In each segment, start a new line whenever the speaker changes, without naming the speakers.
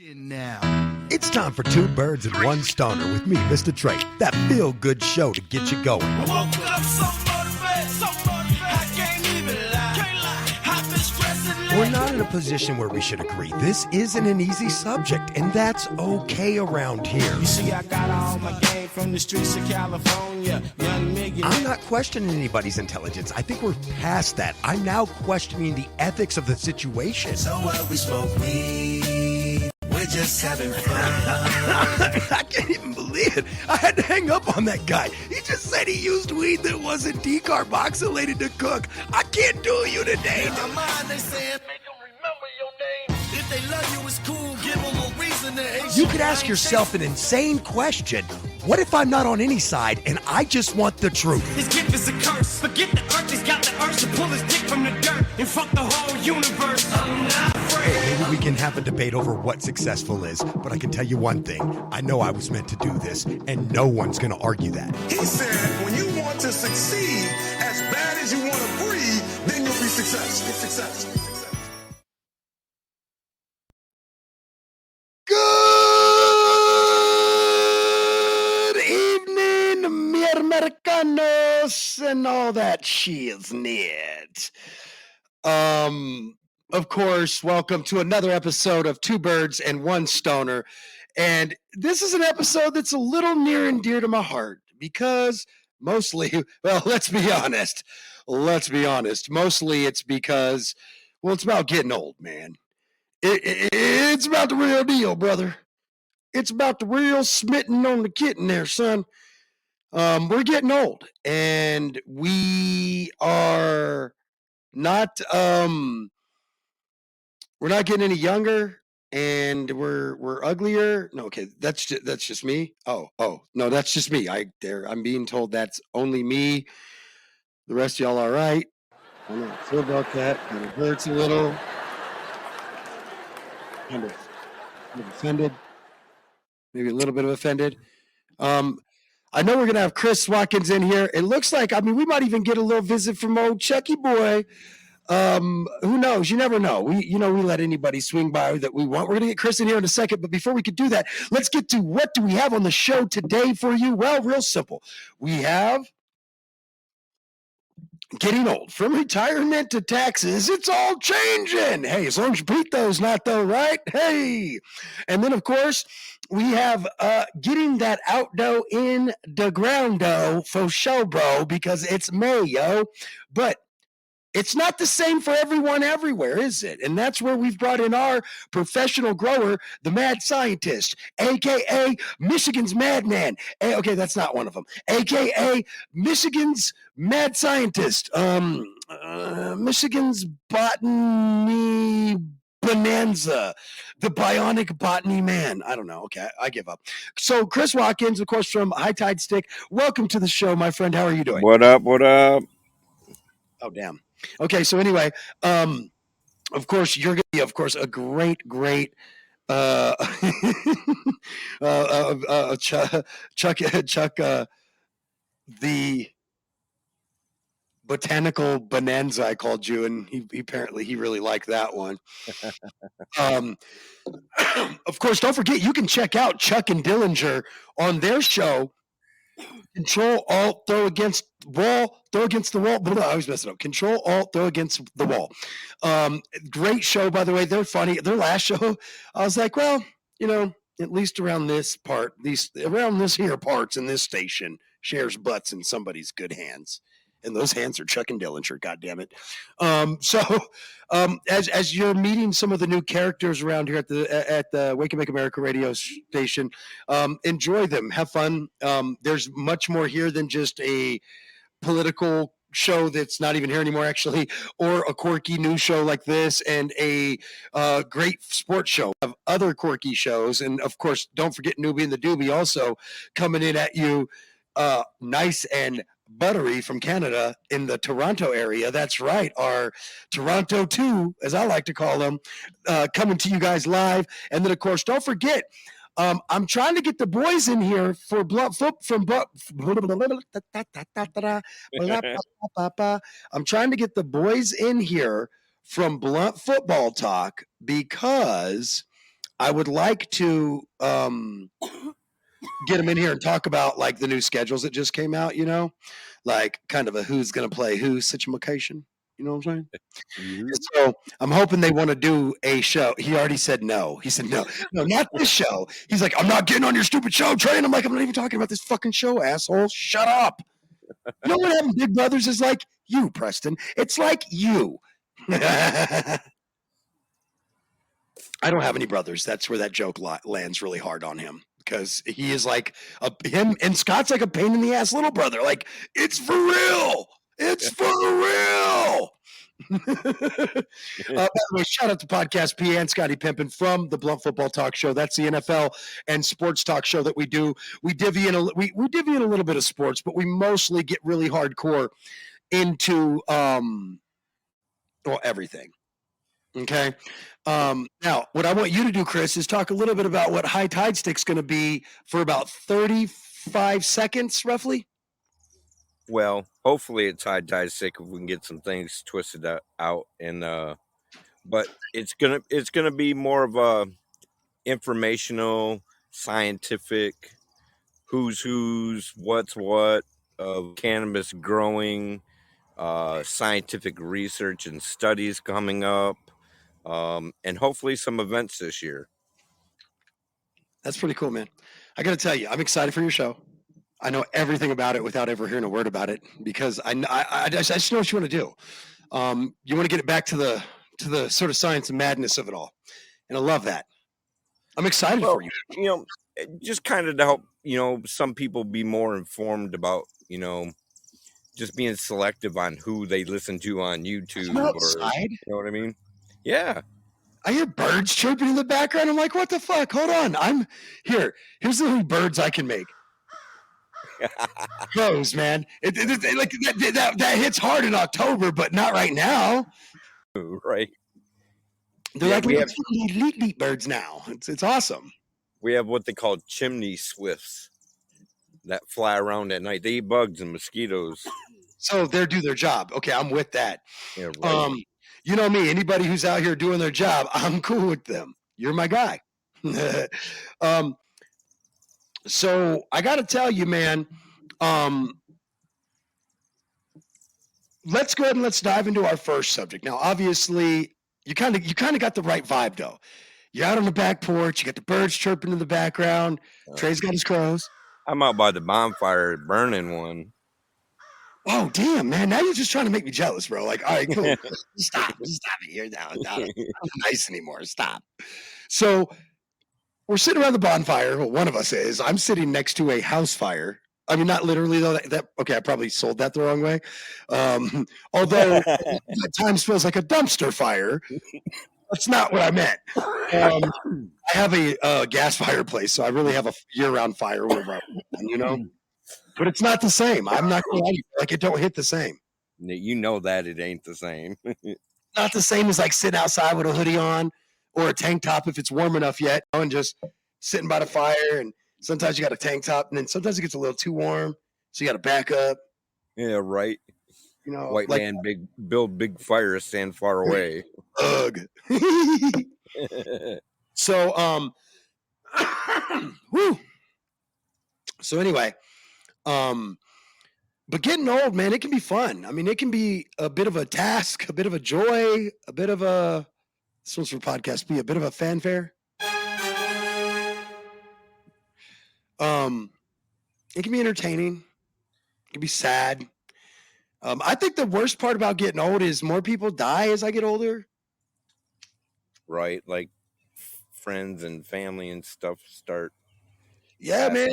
Now, it's time for Two Birds and One Stoner with me, MistaTre, that feel-good show to get you going. I woke up so motivated, I can't even lie. I've been stressing. We're not in a position where we should agree. This isn't an easy subject, and that's okay around here.
You see, I got all my game from the streets of California, young nigga.
I'm not questioning anybody's intelligence. I think we're past that. I'm now questioning the ethics of the situation.
So what, we smoke weed, we're just having fun.
I can't even believe it. I had to hang up on that guy. He just said he used weed that wasn't decarboxylated to cook. I can't do you today.
In my mind, they saying, make them remember your name. If they love you, it's cool. Give them a reason to hate
you. You could ask yourself an insane question. What if I'm not on any side and I just want the truth?
His gift is a curse. Forget the earth, he's got the urge to pull his dick from the dirt and fuck the whole universe. I'm not afraid.
Hey, maybe we can have a debate over what successful is, but I can tell you one thing. I know I was meant to do this, and no one's going to argue that.
He said, when you want to succeed as bad as you want to breathe, then you'll be successful. Successful.
Good evening, mi Americanos, and all that shiznit. Of course, welcome to another episode of Two Birds and One Stoner. And this is an episode that's a little near and dear to my heart because mostly, well, let's be honest. Mostly it's because, well, it's about getting old, man. It's about the real deal, brother. It's about the real smitten on the kitten there, son. We're getting old, and we are not we're not getting any younger, and we're uglier. No, okay, that's just me. Oh no, that's just me. I'm being told that's only me. The rest of y'all all right? I don't know. I feel about that. Kind of hurts a little. Kind of offended. Maybe a little bit of offended. I know we're going to have Chris Watkins in here. It looks like, we might even get a little visit from old Chucky boy. Who knows? You never know. We let anybody swing by that we want. We're going to get Chris in here in a second. But before we could do that, let's get to what do we have on the show today for you? Well, real simple. We have getting old. From retirement to taxes, it's all changing. Hey, as long as you beat those, not though, right? Hey. And then, of course, we have getting that out dough in the ground dough for show, bro, because it's May, yo. But it's not the same for everyone everywhere, is it? And that's where we've brought in our professional grower, the mad scientist, a.k.a. Michigan's madman. Okay, that's not one of them. A.k.a. Michigan's mad scientist. Michigan's botany bonanza. The bionic botany man. I don't know. Okay, I give up. So Chris Watkins, of course, from High Tide Stick. Welcome to the show, my friend. How are you doing?
What up? Oh,
damn. Okay, so anyway, of course, you're going to be, of course, a great, Chuck, the botanical bonanza, I called you, and he apparently really liked that one. Of course, don't forget, you can check out Chuck and Dillinger on their show, Control, Alt, throw against the wall. I always mess it up. Control, Alt, throw against the wall. Great show, by the way. They're funny. Their last show, I was like, well, at least around this part, around this here parts in this station, shares butts in somebody's good hands. And those hands are Chuck and Dillinger, goddammit. As you're meeting some of the new characters around here at the Wake and Make America radio station, enjoy them, have fun. There's much more here than just a political show that's not even here anymore, actually, or a quirky news show like this, and a great sports show of other quirky shows. And of course, don't forget Newbie and the Doobie also coming in at you, nice and buttery from Canada in the Toronto area. That's right, our Toronto 2, as I like to call them, coming to you guys live. And then, of course, don't forget, I'm trying to get the boys in here for Blunt Foot from I'm trying to get the boys in here from Blunt Football Talk because I would like to get him in here and talk about like the new schedules that just came out, like kind of a who's going to play who situation. You know what I'm saying? So I'm hoping they want to do a show. He already said no. He said no, not this show. He's like, I'm not getting on your stupid show, Trey. And I'm like, I'm not even talking about this fucking show, asshole. Shut up. You know what having big brothers is like? You, Preston. It's like you. I don't have any brothers. That's where that joke lands really hard on him because he is like him and Scott's like a pain in the ass little brother. Like, it's for real. It's for real. By the way, shout out to Podcast P and Scotty Pimpin from the Blunt Football Talk Show. That's the NFL and sports talk show that we do. We divvy in a little bit of sports, but we mostly get really hardcore into everything. Okay. Now, what I want you to do, Chris, is talk a little bit about what High Tide Stick's going to be for about 35 seconds, roughly.
Well, hopefully it's High Tide Stick if we can get some things twisted out, and but it's gonna be more of a informational, scientific, who's what's what of cannabis growing, scientific research and studies coming up, and hopefully some events this year.
That's pretty cool, man. I got to tell you, I'm excited for your show. I know everything about it without ever hearing a word about it because I just know what you want to do. You want to get it back to the sort of science and madness of it all, and I love that. I'm excited for you.
You know, just kind of to help some people be more informed about just being selective on who they listen to on YouTube
outside.
You know what I mean? Yeah.
I hear birds chirping in the background. I'm like, what the fuck? Hold on. I'm here. Here's the little birds I can make. Crows, man. Like that hits hard in October, but not right now.
Right.
They're like leet birds now. It's awesome.
We have what they call chimney swifts that fly around at night. They eat bugs and mosquitoes.
So they do their job. Okay, I'm with that.
Yeah, right.
You know me. Anybody who's out here doing their job, I'm cool with them. You're my guy. So I got to tell you, man, let's go ahead and let's dive into our first subject. Now, obviously, you kind of got the right vibe, though. You're out on the back porch. You got the birds chirping in the background. Trey's got his crows.
I'm out by the bonfire burning one.
Oh, damn, man. Now you're just trying to make me jealous, bro. Like, all right, cool. Stop it. You're not nice anymore. Stop. So we're sitting around the bonfire. Well, one of us is. I'm sitting next to a house fire. I mean, not literally, though. Okay, I probably sold that the wrong way. Although at times feels like a dumpster fire. That's not what I meant. I have a gas fireplace, so I really have a year-round fire whenever I want, But it's not the same. I'm not going to lie to you. Like, it don't hit the same.
You know that it ain't the same.
Not the same as, like, sitting outside with a hoodie on or a tank top if it's warm enough yet, and just sitting by the fire. And sometimes you got a tank top, and then sometimes it gets a little too warm, so you got to back up.
Yeah, right. White
like,
man, build big fire, stand far away.
Ugh. So, whew. So anyway, but getting old, man, it can be fun. I mean, it can be a bit of a task, a bit of a joy, a bit of a, this one's for Podcast B, a bit of a fanfare. It can be entertaining. It can be sad. I think the worst part about getting old is more people die as I get older.
Right, like friends and family and stuff start.
Yeah, man.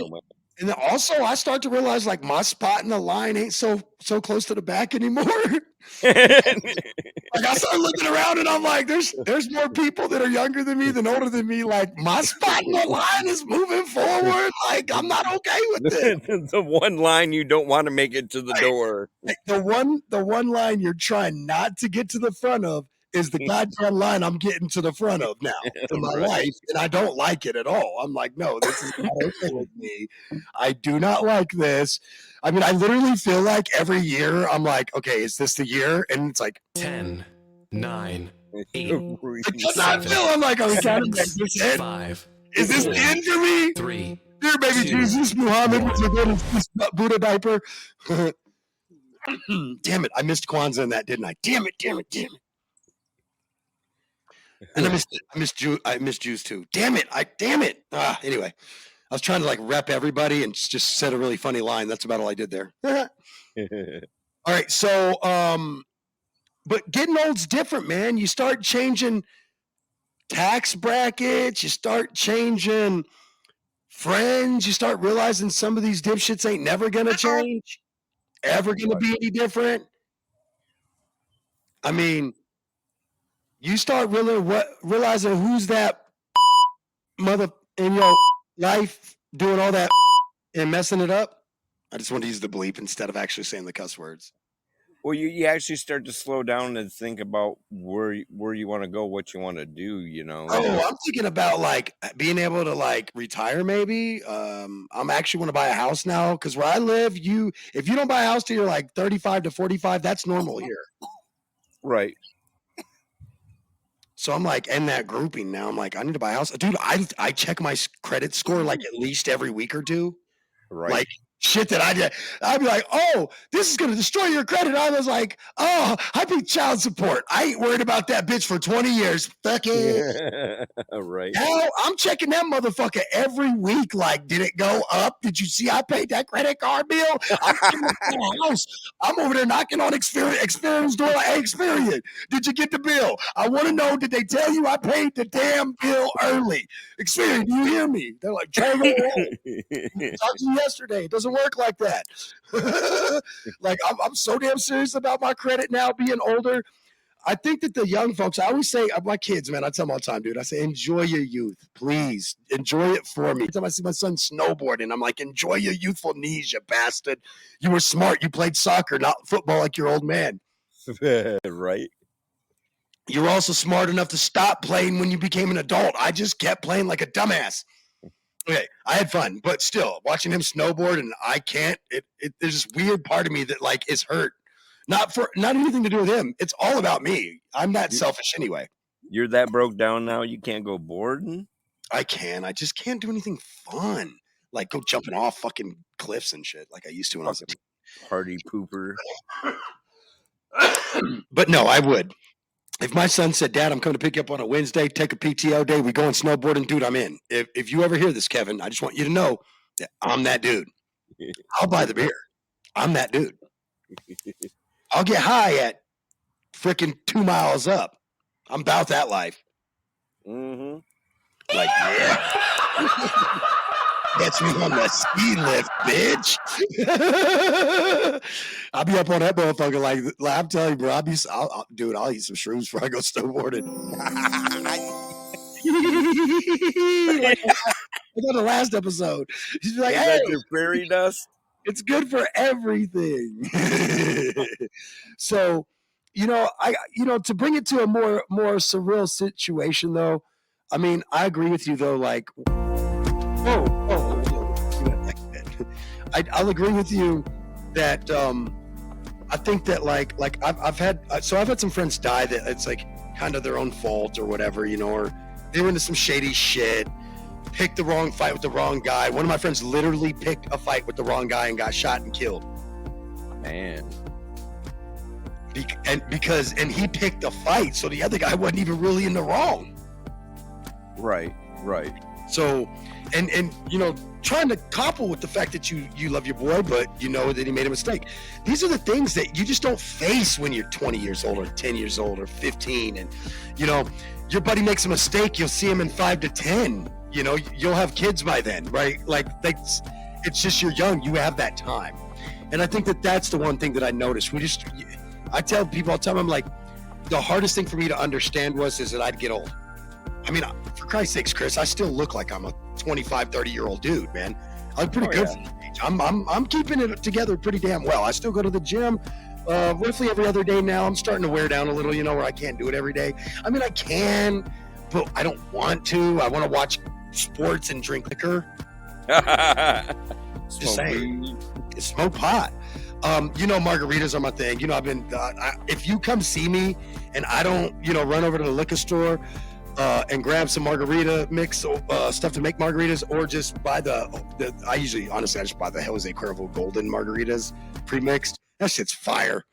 And then also, I start to realize like my spot in the line ain't so close to the back anymore. Like I start looking around and I'm like, there's more people that are younger than me than older than me. Like my spot in the line is moving forward. Like I'm not okay with it.
The one line you don't want to make it to the door.
Like, the one line you're trying not to get to the front of is the goddamn line I'm getting to the front of now in my life, and I don't like it at all. I'm like, no, this is not okay with me. I do not like this. I mean, I literally feel like every year I'm like, okay, is this the year? And it's like
10, 9,
Because I feel I'm like, are we counting back this in?
5,
Is this the end for me?
3,
Dear baby
2,
Jesus, Muhammad was a golden Buddha diaper. Damn it, I missed Kwanzaa in that, didn't I? Damn it. And I missed Jews too. Damn it. Anyway, I was trying to like rep everybody and just said a really funny line. That's about all I did there. All right, so but getting old's different, man. You start changing tax brackets, you start changing friends, you start realizing some of these dipshits ain't never gonna change, ever gonna be any different. I mean, you start realizing who's that mother in your life doing all that and messing it up. I just want to use the bleep instead of actually saying the cuss words.
Well, you actually start to slow down and think about where you want to go, what you want to do, you know.
Oh, I'm thinking about like being able to like retire maybe. I'm actually want to buy a house now because where I live, if you don't buy a house till you're like 35 to 45, that's normal here.
Right.
So I'm like in that grouping now. I'm like, I need to buy a house. Dude, I check my credit score like at least every week or two.
Right.
Like shit that I'd be like, oh, this is going to destroy your credit. I was like, oh, I pay child support. I ain't worried about that bitch for 20 years. Fuck it.
Right.
Now I'm checking that motherfucker every week. Like, did it go up? Did you see I paid that credit card bill? I'm over there knocking on Experian's door. Like, hey, Experian, did you get the bill? I want to know, did they tell you I paid the damn bill early? Experian, do you hear me? They're like, Trevor, talked to you yesterday. It doesn't work like that. Like, I'm so damn serious about my credit now being older. I think that the young folks, I always say, my kids, man, I tell them all the time, dude, I say, enjoy your youth, please. Enjoy it for me. Every time I see my son snowboarding, I'm like, enjoy your youthful knees, you bastard. You were smart. You played soccer, not football like your old man.
Right.
You were also smart enough to stop playing when you became an adult. I just kept playing like a dumbass. Okay, I had fun, but still, watching him snowboard and I can't, there's this weird part of me that like is hurt. Not anything to do with him. It's all about me. I'm that selfish anyway.
You're that broke down now you can't go boarding?
I can. I just can't do anything fun. Like go jumping off fucking cliffs and shit like I used to when I was a teen.
Party pooper.
But no, I would. If my son said, Dad, I'm coming to pick you up on a Wednesday, take a PTO day, we going snowboarding, dude, I'm in. If you ever hear this, Kevin, I just want you to know that I'm that dude. I'll buy the beer. I'm that dude. I'll get high at freaking 2 miles up. I'm about that life.
Mm-hmm.
Like, yeah. Catch me on the ski lift, bitch. I'll be up on that motherfucker. Like I'm telling you, bro, I'll eat some shrooms before I go snowboarding. Like on the last episode, she's like, "Hey,
your fairy dust?
It's good for everything." So, to bring it to a more surreal situation, though. I mean, I agree with you, though. Like, I'll agree with you that I think that like I've had some friends die that it's like kind of their own fault or whatever, or they were into some shady shit, picked the wrong fight with the wrong guy. One of my friends literally picked a fight with the wrong guy and got shot and killed. Man. And he picked the fight, so the other guy wasn't even really in the wrong. Right. So, and trying to couple with the fact that you love your boy, but you know that he made a mistake. These are the things that you just don't face when you're 20 years old or 10 years old or 15. And, your buddy makes a mistake, you'll see him in 5 to 10. You'll have kids by then, right? Like, it's just you're young. You have that time. And I think that that's the one thing that I noticed. I tell people all the time, I'm like, the hardest thing for me to understand is that I'd get old. I mean, for Christ's sakes, Chris, I still look like I'm a 25, 30-year-old dude, man. I'm pretty good for the age. I'm keeping it together pretty damn well. I still go to the gym roughly every other day now. I'm starting to wear down a little, where I can't do it every day. I mean, I can, but I don't want to. I want to watch sports and drink liquor. Just saying. Smoke pot. Margaritas are my thing. I've been. If you come see me and I don't, run over to the liquor store and grab some margarita mix stuff to make margaritas, or just buy I usually, honestly, I just buy the Jose Cuervo Golden margaritas pre-mixed. That shit's fire.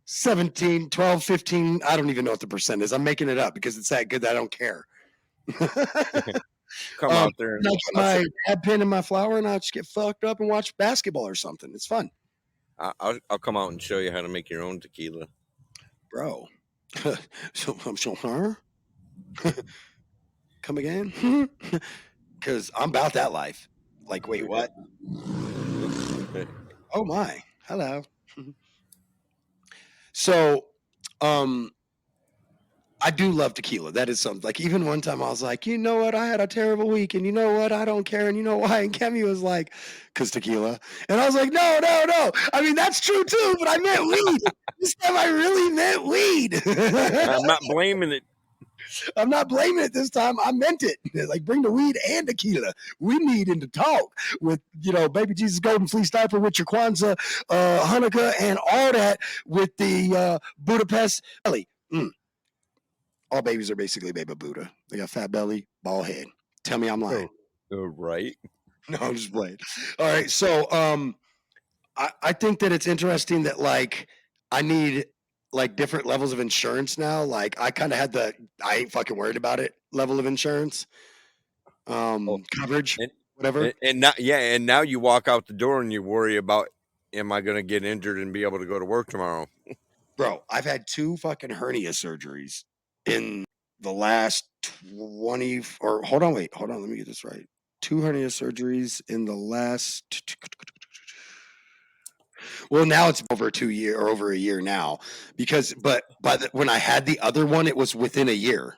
17, 12, 15. I don't even know what the percent is. I'm making it up because it's that good that I don't care.
Come out there and
I get my dab pen and my flower, and I'll just get fucked up and watch basketball or something. It's fun.
I'll come out and show you how to make your own tequila,
bro. So huh? Come again? Because I'm about that life. Like, wait, what? Oh my, hello. So, I do love tequila. That is something. Like, even one time I was like, you know what? I had a terrible week, and you know what? I don't care. And you know why? And Kemi was like, because tequila. And I was like, no. I mean, that's true too, but I meant weed. This time I really meant weed.
I'm not blaming it.
I'm not blaming it this time. I meant it. Like, bring the weed and tequila. We need to talk with, Baby Jesus Golden Fleece Diaper with your Kwanzaa, Hanukkah, and all that with the Budapest belly. All babies are basically baby Buddha. They got fat belly, bald head. Tell me I'm lying.
Right.
No, I'm just playing. All right. So I think that it's interesting that, like, I need, like, different levels of insurance now. Like, I kind of had I ain't fucking worried about it level of insurance. Coverage, whatever.
And now you walk out the door and you worry about, am I going to get injured and be able to go to work tomorrow?
Bro, I've had 2 fucking hernia surgeries in the last 20, or hold on, let me get this right. 2 hernia surgeries in the last, well, now it's over a year now, because, but when I had the other one, it was within a year.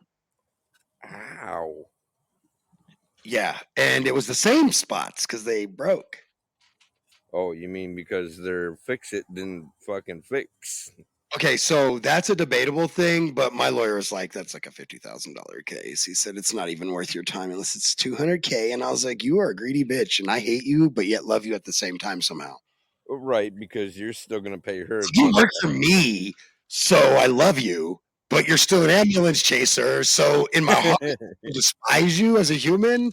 Ow.
Yeah, and it was the same spots because they broke.
Oh, you mean because their fix it didn't fucking fix?
Okay, so that's a debatable thing, but my lawyer was like, that's like a $50,000 case. He said, it's not even worth your time unless it's $200K. And I was like, you are a greedy bitch, and I hate you, but yet love you at the same time somehow.
Right, because you're still going to pay her.
You work for me, so I love you, but you're still an ambulance chaser. So in my heart, I despise you as a human,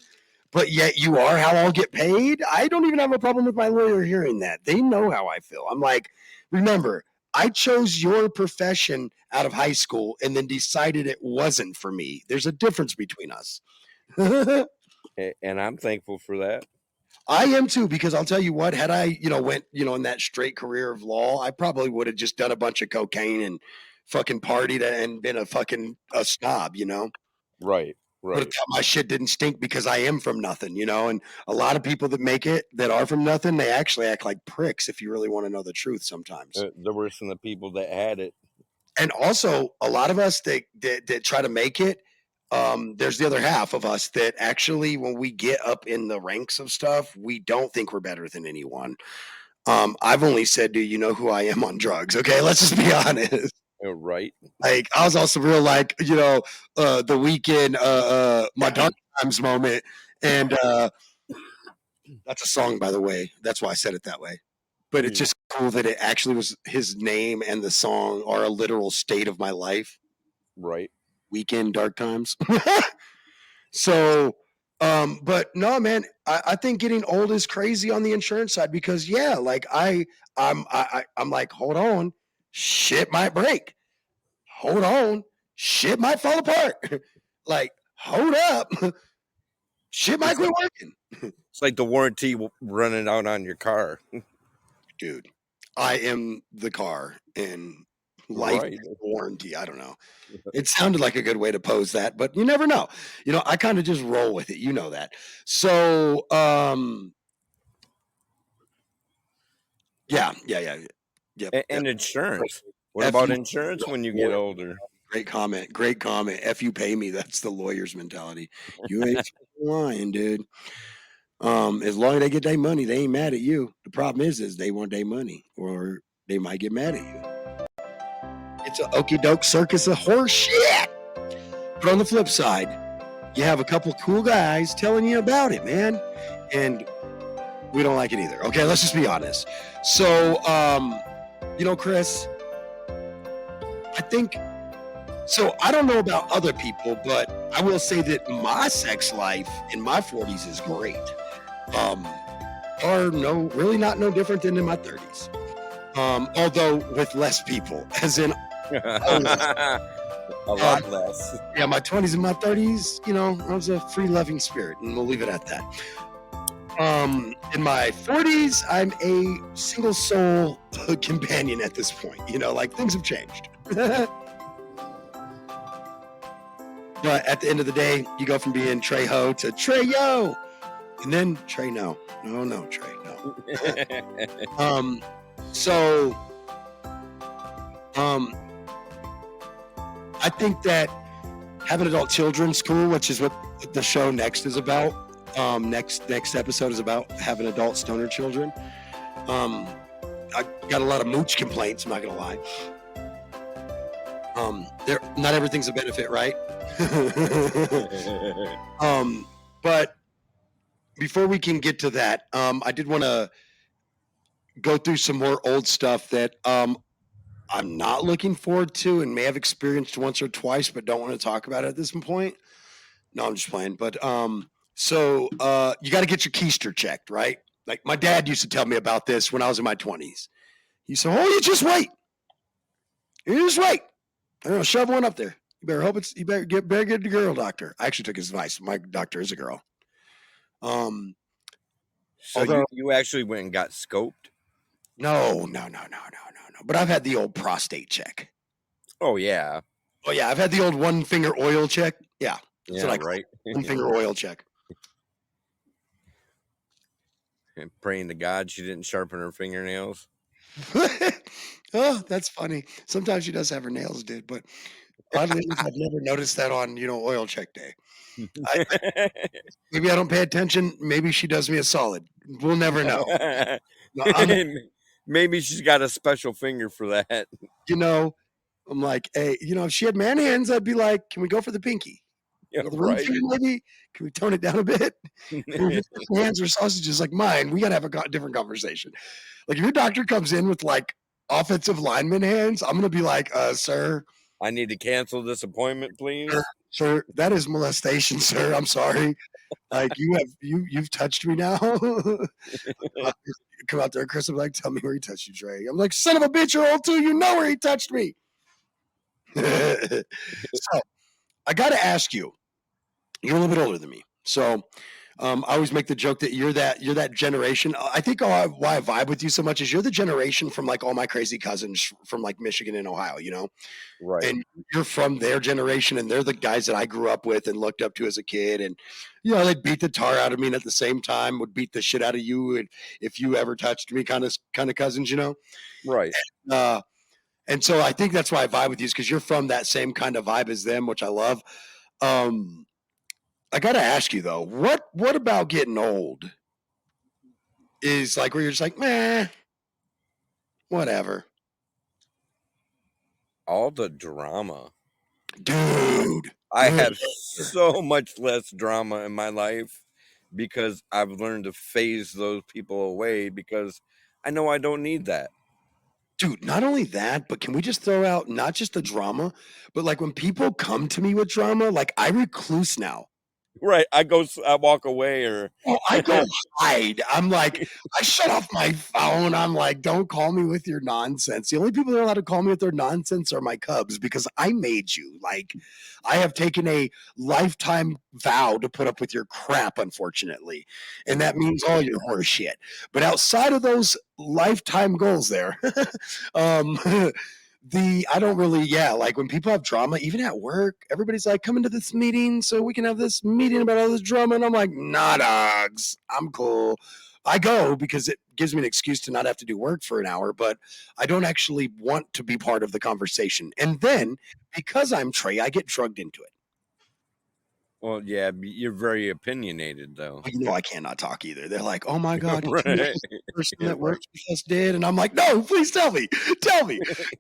but yet you are how I'll get paid. I don't even have a problem with my lawyer hearing that. They know how I feel. I'm like, remember, I chose your profession out of high school and then decided it wasn't for me. There's a difference between us.
And I'm thankful for that.
I am too, because I'll tell you what, had I, went, in that straight career of law, I probably would have just done a bunch of cocaine and fucking partied and been a snob,
Right.
But my shit didn't stink because I am from nothing, and a lot of people that make it that are from nothing, they actually act like pricks if you really want to know the truth sometimes.
There were some of the people that had it.
And also a lot of us that try to make it, there's the other half of us that actually, when we get up in the ranks of stuff, we don't think we're better than anyone. I've only said, do you know who I am on drugs? Okay, let's just be honest.
Right.
Like, I was also real, like, the weekend, my dark times moment. And that's a song, by the way. That's why I said it that way. But it's just cool that it actually was his name and the song are a literal state of my life.
Right.
Weekend Dark Times. So, but no, man, I think getting old is crazy on the insurance side because, yeah, like I'm like, hold on, shit might break. Hold on, shit might fall apart. Like, hold up, shit might quit working.
It's like the warranty running out on your car.
Dude, I am the car and life warranty. I don't know. It sounded like a good way to pose that, but you never know. I kind of just roll with it. You know that. So, yeah.
And insurance. What about insurance when you get older?
Great comment. F you pay me. That's the lawyer's mentality. You ain't lying, dude. As long as they get their money, they ain't mad at you. The problem is they want their money, or they might get mad at you. It's an okie doke circus of horse shit. But on the flip side, you have a couple cool guys telling you about it, man. And We don't like it either. Okay, let's just be honest. So, Chris, I think so. I don't know about other people, but I will say that my sex life in my 40s is great. Or really not no different than in my 30s. Although with less people, as in
A lot less.
yeah, my 20s and my 30s, I was a free loving spirit, and we'll leave it at that. In my 40s, I'm a single soul companion at this point. Like things have changed. But at the end of the day, you go from being Trey Ho to Trey Yo, and then Trey No. No, Trey No. I think that having adult children's cool, which is what the show next is about. Next episode is about having adult stoner children. I got a lot of mooch complaints, I'm not gonna lie. Not everything's a benefit, right? But before we can get to that, I did want to go through some more old stuff that I'm not looking forward to and may have experienced once or twice, but don't want to talk about it at this point. No, I'm just playing. But so you got to get your keister checked, right? Like my dad used to tell me about this when I was in my 20s. He said, "Oh, you just wait. You just wait. I'm gonna shove one up there. You better hope you better get the girl doctor." I actually took his advice. My doctor is a girl.
So you actually went and got scoped?
No. But I've had the old prostate check.
Oh yeah.
Oh yeah, I've had the old one finger oil check. Yeah.
Yeah, right.
One finger oil check.
And praying to God she didn't sharpen her fingernails.
Oh, that's funny. Sometimes she does have her nails did, but oddly enough, I've never noticed that on oil check day. Maybe I don't pay attention. Maybe she does me a solid. We'll never know. No,
maybe she's got a special finger for that.
I'm like, hey, if she had man hands, I'd be like, can we go for the pinky?
Yeah,
The ring
right.
finger, maybe? Can we tone it down a bit? If your hands are sausages like mine, we got to have a different conversation. Like if your doctor comes in with like offensive lineman hands, I'm going to be like, sir.
I need to cancel this appointment, please.
Sir, that is molestation, sir. I'm sorry. Like you've touched me now. Come out there, Chris. I'm like, tell me where he touched you, Trey. I'm like, son of a bitch, you're old too. You know where he touched me. So I got to ask you. You're a little bit older than me, so I always make the joke that you're that generation. I think why I vibe with you so much is you're the generation from like all my crazy cousins from like Michigan and Ohio,
Right.
And you're from their generation, and they're the guys that I grew up with and looked up to as a kid. And they'd beat the tar out of me, and at the same time would beat the shit out of you, and if you ever touched me, kind of cousins,
Right.
And so I think that's why I vibe with you, is because you're from that same kind of vibe as them, which I love. I got to ask you though, what about getting old is like where you're just like, meh, whatever.
All the drama.
Dude.
I have so much less drama in my life because I've learned to phase those people away because I know I don't need that.
Dude, not only that, but can we just throw out not just the drama, but like when people come to me with drama, like I recluse now.
Right. I walk away or
I go hide. I'm like, I shut off my phone. I'm like, don't call me with your nonsense. The only people that are allowed to call me with their nonsense are my cubs because I made you. Like, I have taken a lifetime vow to put up with your crap, unfortunately. And that means all your horse shit. But outside of those lifetime goals there, I don't really, like when people have drama, even at work, everybody's like, come into this meeting so we can have this meeting about all this drama. And I'm like, nah, dogs, I'm cool. I go because it gives me an excuse to not have to do work for an hour, but I don't actually want to be part of the conversation. And then because I'm Trey, I get drugged into it.
Well, yeah, you're very opinionated, though.
I cannot talk either. They're like, "Oh my God,
right.
the person that works with us did," and I'm like, "No, please tell me.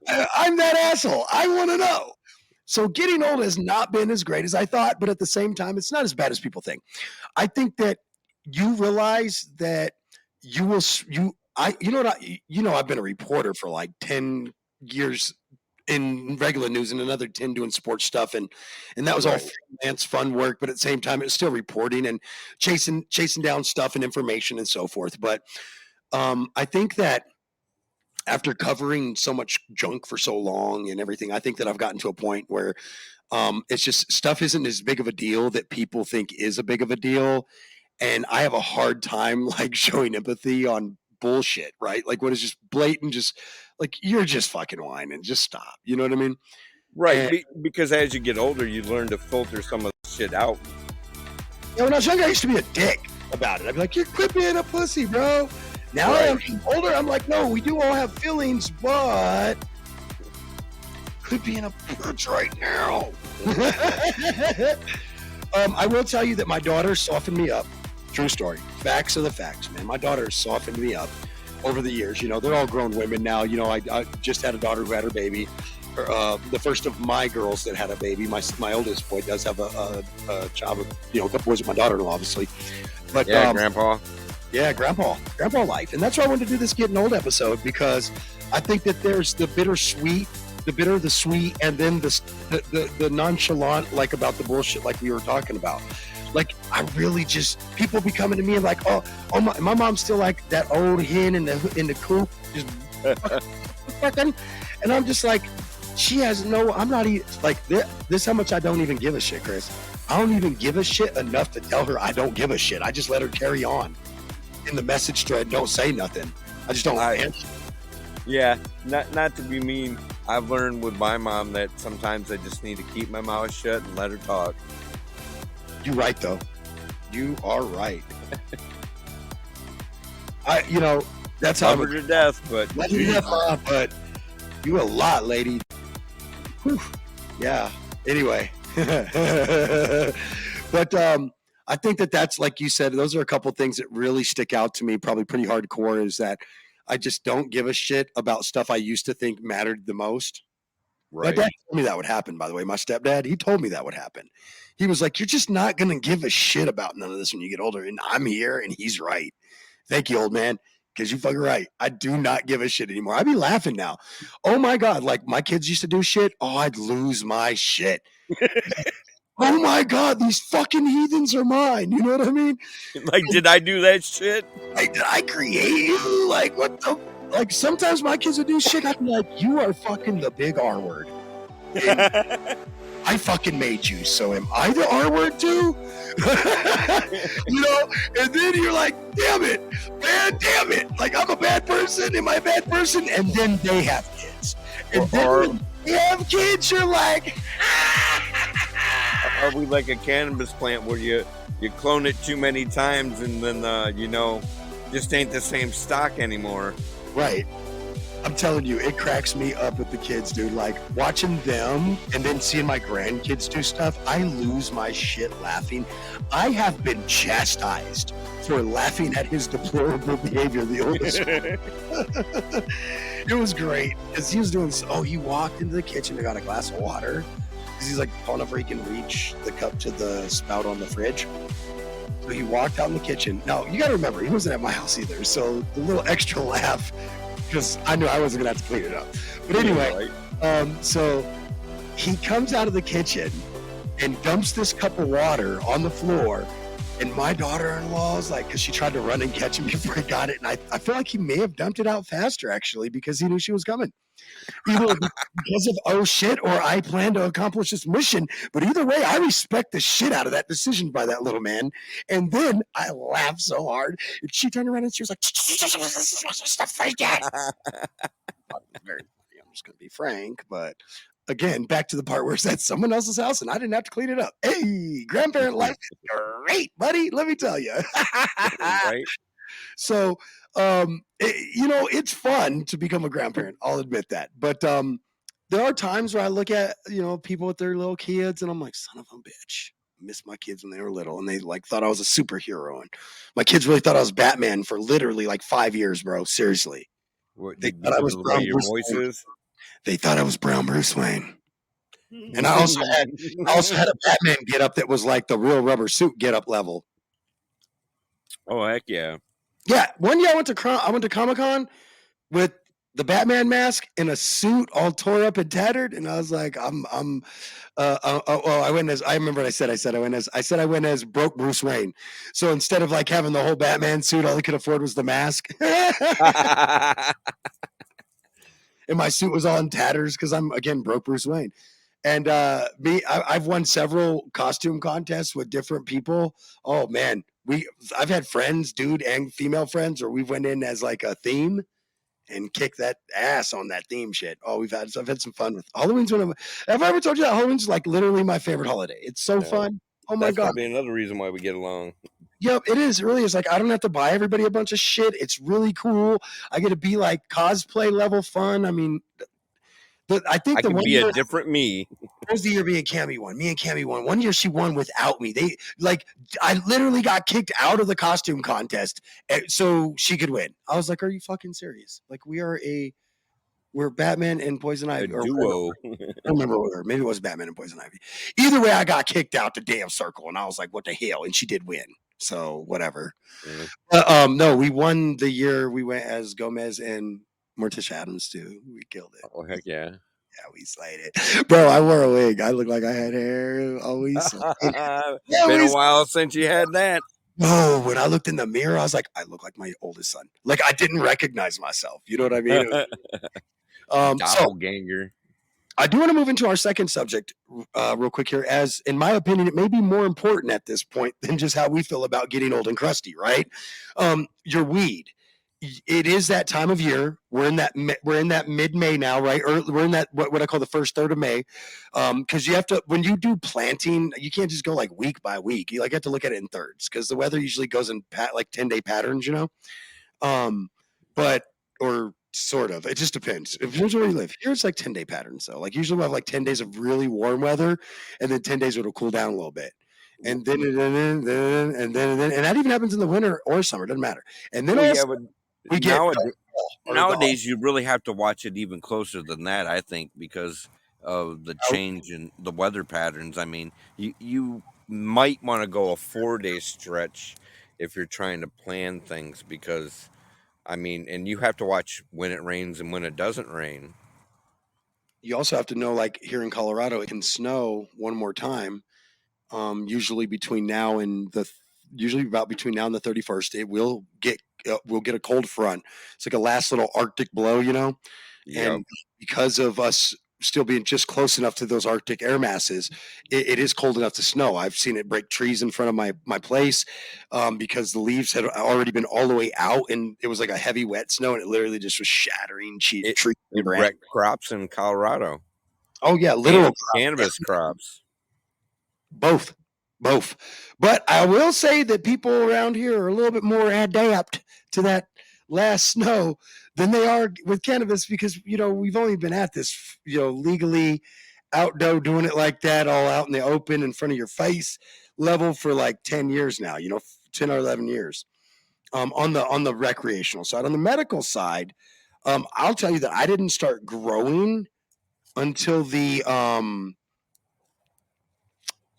I'm that asshole. I want to know." So getting old has not been as great as I thought, but at the same time, it's not as bad as people think. I think that you realize that you will you know what I've been a reporter for like 10 years in regular news and another 10 doing sports stuff, and that was all
Right.
freelance fun work, but at the same time it was still reporting and chasing down stuff and information and so forth. But I think that after covering so much junk for so long and everything, I think that I've gotten to a point where it's just stuff isn't as big of a deal that people think is a big of a deal. And I have a hard time like showing empathy on bullshit, right? Like when it's just blatant, just like you're just fucking whining, just stop. You know what I mean?
Right.
And
Because as you get older, you learn to filter some of the shit out.
when I was younger, I used to be a dick about it. I'd be like, you quit being a pussy, bro. Now
Right.
I'm getting older, I'm like, no, we do all have feelings, but could be in a bitch right now. I will tell you that my daughter softened me up. True story. Facts are the facts, man. My daughter has softened me up over the years. You know, they're all grown women now. You know, I just had a daughter who had her baby. The first of my girls that had a baby. My oldest boy does have a child with, you know, a couple boys with my daughter-in-law, obviously. But
Yeah, Grandpa.
yeah, grandpa life. And that's why I wanted to do this Getting Old episode, because I think that there's the bittersweet, the bitter, the sweet, and then the nonchalant, like about the bullshit like we were talking about. Like I really just, people be coming to me and like, oh my mom's still like that old hen in the coop, just fucking, and I'm just like, she has no, I'm not even like this how much I don't even give a shit, Chris. I don't even give a shit enough to tell her I don't give a shit. I just let her carry on. In the message thread, don't say nothing. I just don't answer.
Yeah, not to be mean. I've learned with my mom that sometimes I just need to keep my mouth shut and let her talk.
You're right, though. You are right. That's how
Love her to death, but
Love you to death, Ma, but you a lot, lady. Whew. Yeah. Anyway, but I think that's like you said. Those are a couple things that really stick out to me, probably pretty hardcore. Is that I just don't give a shit about stuff I used to think mattered the most. My
right.
dad told me that would happen, by the way. My stepdad, he told me that would happen. He was like, you're just not going to give a shit about none of this when you get older. And I'm here, and he's right. Thank you, old man, because you fucking right. I do not give a shit anymore. I'd be laughing now. Oh, my God. Like, my kids used to do shit. Oh, I'd lose my shit. Oh, my God. These fucking heathens are mine. You know what I mean?
Like, did I do that shit?
Like, did I create you? Like, what the? Like, sometimes my kids would do shit. I'd be like, you are fucking the big R word. I fucking made you, so am I the R word too? You know? And then you're like, damn it, man, damn it. Like, I'm a bad person. Am I a bad person? And then they have kids. And then when they have kids, you're like,
Are we like a cannabis plant where you clone it too many times and then, just ain't the same stock anymore?
right. I'm telling you, it cracks me up with the kids, dude. Like, watching them and then seeing my grandkids do stuff, I lose my shit laughing. I have been chastised for laughing at his deplorable behavior, the oldest one. It was great, because he was doing, he walked into the kitchen and got a glass of water, because he's like pulling up where he can reach the cup to the spout on the fridge. So he walked out in the kitchen. Now, you got to remember, he wasn't at my house either, so the little extra laugh, because I knew I wasn't going to have to clean it up. But anyway, so he comes out of the kitchen and dumps this cup of water on the floor. And my daughter-in-law's like, because she tried to run and catch him before he got it. And I feel like he may have dumped it out faster, actually, because he knew she was coming. Either because of, oh shit, or I plan to accomplish this mission. But either way, I respect the shit out of that decision by that little man. And then I laughed so hard. And she turned around and she was like, stop freaking. I'm just going to be frank, but again, back to the part where it's at someone else's house and I didn't have to clean it up. Hey, grandparent life is great, buddy. Let me tell you.
Right?
So, it's fun to become a grandparent. I'll admit that. But there are times where I look at, people with their little kids and I'm like, son of a bitch. I missed my kids when they were little and they like thought I was a superhero. And my kids really thought I was Batman for literally like 5 years, bro. Seriously. They thought I was Brown
your
Bruce
voices.
Wayne. They thought I was Brown Bruce Wayne. And I also had a Batman get up that was like the real rubber suit get up level.
Oh, heck yeah.
Yeah, one year I went to Comic-Con with the Batman mask and a suit all tore up and tattered, and I was like, I went as I remember what I went as broke Bruce Wayne. So instead of like having the whole Batman suit, all I could afford was the mask. And my suit was all in tatters because I'm again broke Bruce Wayne. And I've won several costume contests with different people. Oh man, I've had friends, dude and female friends, or we went in as like a theme and kicked that ass on that theme shit. Oh, I've had some fun with Halloween's have I ever told you that Halloween's like literally my favorite holiday? It's so fun. Oh my
That's
god.
probably another reason why we get along.
Yep, it is. It really is. Like I don't have to buy everybody a bunch of shit. It's really cool. I get to be like cosplay level fun. I mean, I think
I
the
can
one
be
year
a different me.
was the year me and Cammy won. Me and Cammy won. One year she won without me. I literally got kicked out of the costume contest so she could win. I was like, "Are you fucking serious? Like we're Batman and Poison
A
Ivy. Or
duo.
I don't remember what we were. Maybe it was Batman and Poison Ivy. Either way, I got kicked out the damn circle, and I was like, "What the hell?" And she did win, so whatever. No, we won the year we went as Gomez and Morticia Adams too. We killed it.
Oh heck yeah!
Yeah, we slayed it, bro. I wore a wig. I looked like I had hair. Always.
Been a while since you had that.
No, when I looked in the mirror, I was like, I look like my oldest son. Like I didn't recognize myself. You know what I mean? So
Doppelganger.
I do want to move into our second subject real quick here, as in my opinion, it may be more important at this point than just how we feel about getting old and crusty, right? Your weed. It is that time of year. We're in that mid-May now, right? Or we're in that what I call the first third of May, because you have to when you do planting, you can't just go like week by week. You like have to look at it in thirds because the weather usually goes in like 10-day patterns, you know. But or sort of. It just depends. If here's where we live. Here it's like 10-day patterns. So like usually we have like 10 days of really warm weather, and then 10 days it'll cool down a little bit. And then and that even happens in the winter or summer. Doesn't matter. And then
Well, yeah, but
we get
nowadays you really have to watch it even closer than that, I think, because of the change in the weather patterns. I mean, you might want to go a 4-day stretch if you're trying to plan things, because I mean, and you have to watch when it rains and when it doesn't rain.
you also have to know, like here in Colorado, it can snow one more time. Usually between now and usually about between now and the 31st, it will we'll get a cold front. It's like a last little Arctic blow, you know.
Yep.
And because of us still being just close enough to those Arctic air masses, it is cold enough to snow. I've seen it break trees in front of my place because the leaves had already been all the way out, and it was like a heavy wet snow, and it literally just was shattering trees.
It wrecked crops in Colorado.
Oh yeah, literal
cannabis crops.
Both. But I will say that people around here are a little bit more adept to that last snow than they are with cannabis because, you know, we've only been at this, you know, legally outdoor doing it like that, all out in the open in front of your face level for like 10 years now, you know, 10 or 11 years on the recreational side. On the medical side, I'll tell you that I didn't start growing until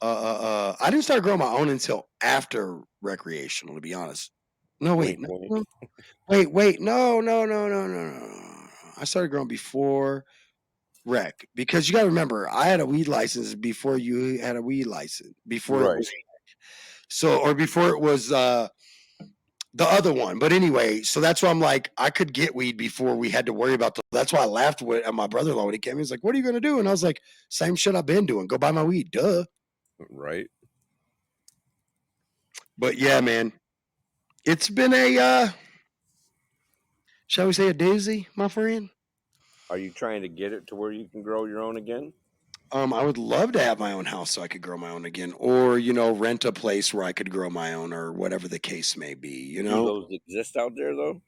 I didn't start growing my own until after recreational, to be honest. No, wait. No. Wait. No. I started growing before rec because you got to remember, I had a weed license before you had a weed license. Before it was or before it was the other one. But anyway, so that's why I'm like, I could get weed before we had to worry about that's why I laughed at my brother-in-law when he came. He was like, "What are you going to do?" And I was like, "Same shit I've been doing. Go buy my weed." Duh.
Right.
But yeah, man, it's been a shall we say a doozy, my friend.
Are you trying to get it to where you can grow your own again?
I would love to have my own house so I could grow my own again, or you know, rent a place where I could grow my own, or whatever the case may be. You
Do
know,
those exist out there though?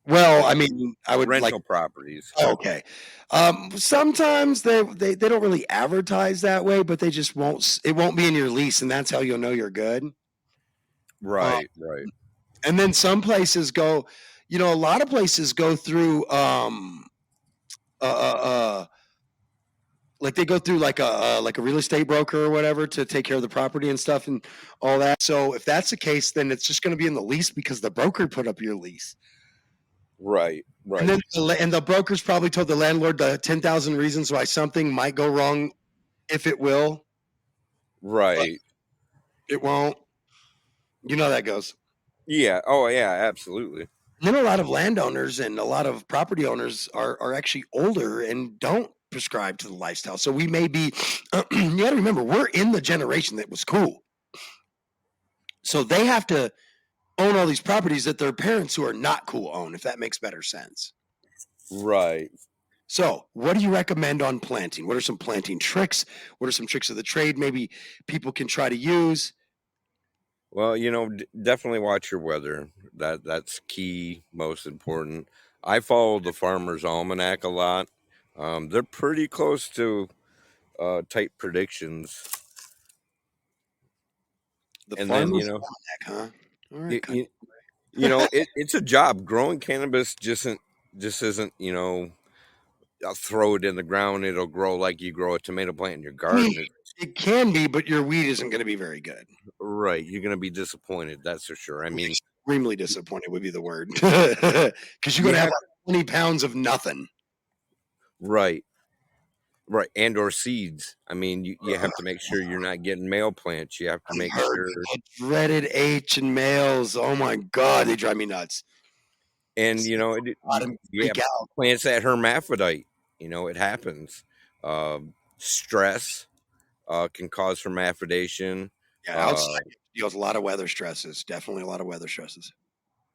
well, I mean, I would
rental
like
properties.
Okay. Sometimes they don't really advertise that way, but they just won't. It won't be in your lease, and that's how you'll know you're good.
Right.
And then some places go, you know, a lot of places go through like they go through like a real estate broker or whatever to take care of the property and stuff and all that. So if that's the case, then it's just going to be in the lease because the broker put up your lease.
Right.
And then the broker's probably told the landlord the 10,000 reasons why something might go wrong, if it will.
Right.
It won't. You know how that goes.
Yeah. Oh, yeah, absolutely.
And then a lot of landowners and a lot of property owners are actually older and don't prescribe to the lifestyle. So we may be, you got to remember, we're in the generation that was cool. So they have to own all these properties that their parents who are not cool own, if that makes better sense.
Right.
So what do you recommend on planting? What are some planting tricks? What are some tricks of the trade maybe people can try to use?
Well, definitely watch your weather. That's key, most important. I follow the Farmer's Almanac a lot. They're pretty close to tight predictions.
The
And then,
Farmer's Almanac, huh? All right.
it's a job. Growing cannabis just isn't, I'll throw it in the ground. It'll grow like you grow a tomato plant in your garden.
It can be, but your weed isn't going to be very good.
Right. You're going to be disappointed. That's for sure. I mean,
extremely disappointed would be the word. Because you're going to have like 20 pounds of nothing.
Right. Right. And or seeds. I mean, you have to make sure you're not getting male plants. You have to make sure.
Dreaded H and males. Oh my God. They drive me nuts.
And, plants that hermaphrodite. It happens. Stress can cause hermaphrodation.
Yeah, outside deals a lot of weather stresses. Definitely a lot of weather stresses.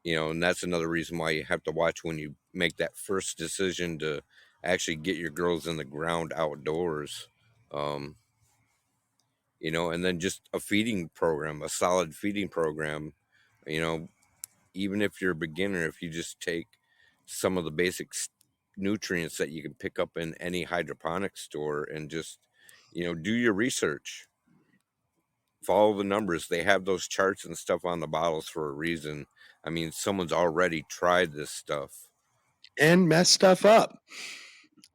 And that's another reason why you have to watch when you make that first decision to actually get your girls in the ground outdoors. And then just a feeding program, a solid feeding program. Even if you're a beginner, if you just take some of the basic nutrients that you can pick up in any hydroponic store and just, do your research. Follow the numbers. They have those charts and stuff on the bottles for a reason. I mean, someone's already tried this stuff
and messed stuff up.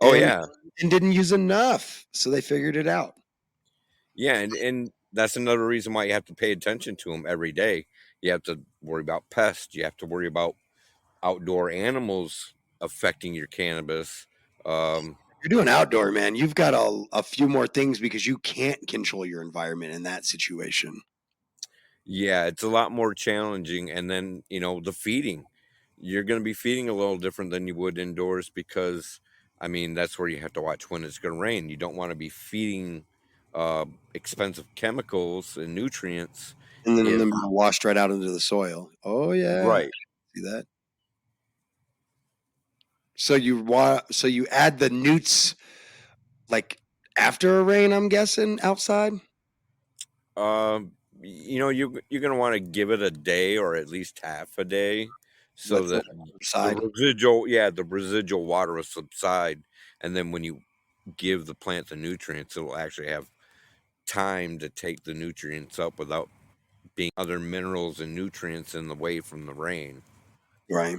Oh, yeah.
And didn't use enough. So they figured it out.
Yeah. And that's another reason why you have to pay attention to them every day. You have to worry about pests. You have to worry about outdoor animals affecting your cannabis.
You're doing outdoor, man. You've got a few more things because you can't control your environment in that situation.
Yeah, it's a lot more challenging. And then, the feeding. You're going to be feeding a little different than you would indoors because, I mean, that's where you have to watch when it's going to rain. You don't want to be feeding expensive chemicals and nutrients.
And then they're washed right out into the soil. Oh, yeah.
Right.
See that? So you add the newts like after a rain, I'm guessing, outside?
You're going to want to give it a day or at least half a day so that the residual water will subside. And then when you give the plant the nutrients, it will actually have time to take the nutrients up without being other minerals and nutrients in the way from the rain.
Right.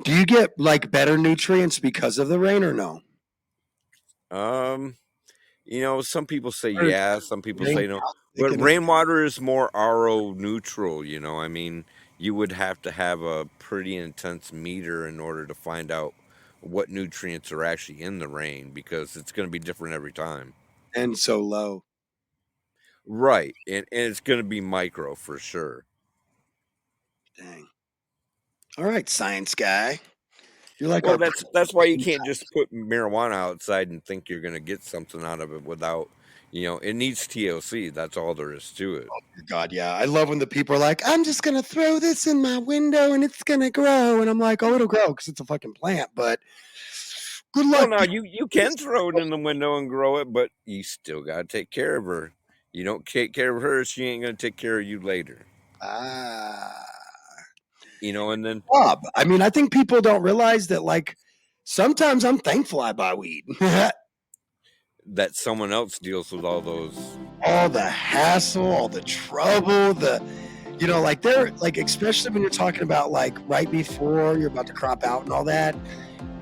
Do you get like better nutrients because of the rain or no?
Some people say yeah, some people say no. But rainwater is more RO neutral, I mean, you would have to have a pretty intense meter in order to find out what nutrients are actually in the rain because it's going to be different every time.
And so low.
Right. And it's going to be micro for sure.
Dang. All right, science guy. You're like,
well, that's why you can't just put marijuana outside and think you're going to get something out of it without, it needs TLC. That's all there is to it.
Oh, God, yeah. I love when the people are like, I'm just going to throw this in my window and it's going to grow. And I'm like, oh, it'll grow because it's a fucking plant. But good luck.
Well, no, you can throw it in the window and grow it, but you still got to take care of her. You don't take care of her, she ain't going to take care of you later. And then
Bob, I mean, I think people don't realize that, like, sometimes I'm thankful I buy weed.
That someone else deals with all
the hassle, all the trouble, like they're like, especially when you're talking about like right before you're about to crop out and all that,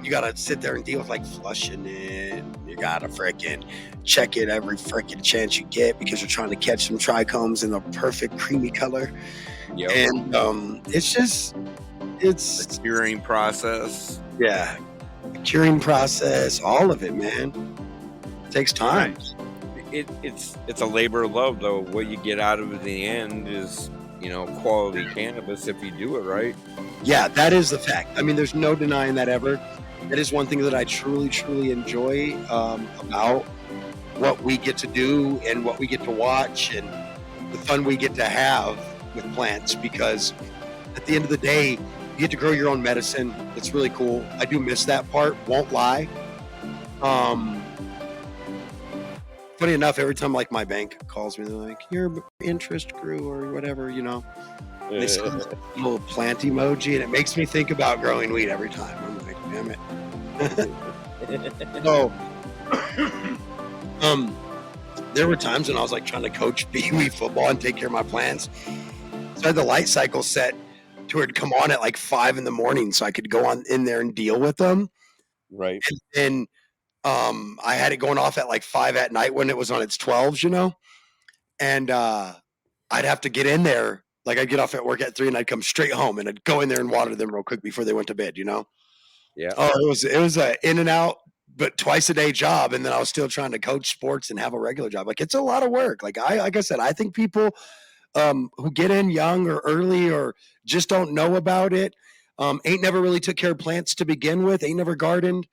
you got to sit there and deal with like flushing it. You gotta frickin' check it every frickin' chance you get because you're trying to catch some trichomes in the perfect creamy color.
Yep.
And it's
The curing process.
yeah, the curing process, all of it, man. It takes time.
It's a labor of love, though. What you get out of it in the end is, quality cannabis if you do it right.
Yeah, that is the fact. I mean, there's no denying that ever. That is one thing that I truly, truly enjoy about what we get to do and what we get to watch and the fun we get to have with plants, because at the end of the day, you get to grow your own medicine. It's really cool. I do miss that part, won't lie. Funny enough, every time like my bank calls me, they're like, your interest grew or whatever, and they send this little plant emoji, and it makes me think about growing weed every time. I'm like, damn it. So, there were times when I was like trying to coach Pee-wee football and take care of my plants. So I had the light cycle set to where it'd come on at like 5 a.m. so I could go on in there and deal with them.
Right.
And then I had it going off at like 5 at night when it was on its 12s, and I'd have to get in there. Like I'd get off at work at 3 and I'd come straight home and I'd go in there and water them real quick before they went to bed,
Yeah.
Oh, it was a in and out, but twice a day job. And then I was still trying to coach sports and have a regular job. Like it's a lot of work. Like I said, I think people who get in young or early or just don't know about it, ain't never really took care of plants to begin with, ain't never gardened,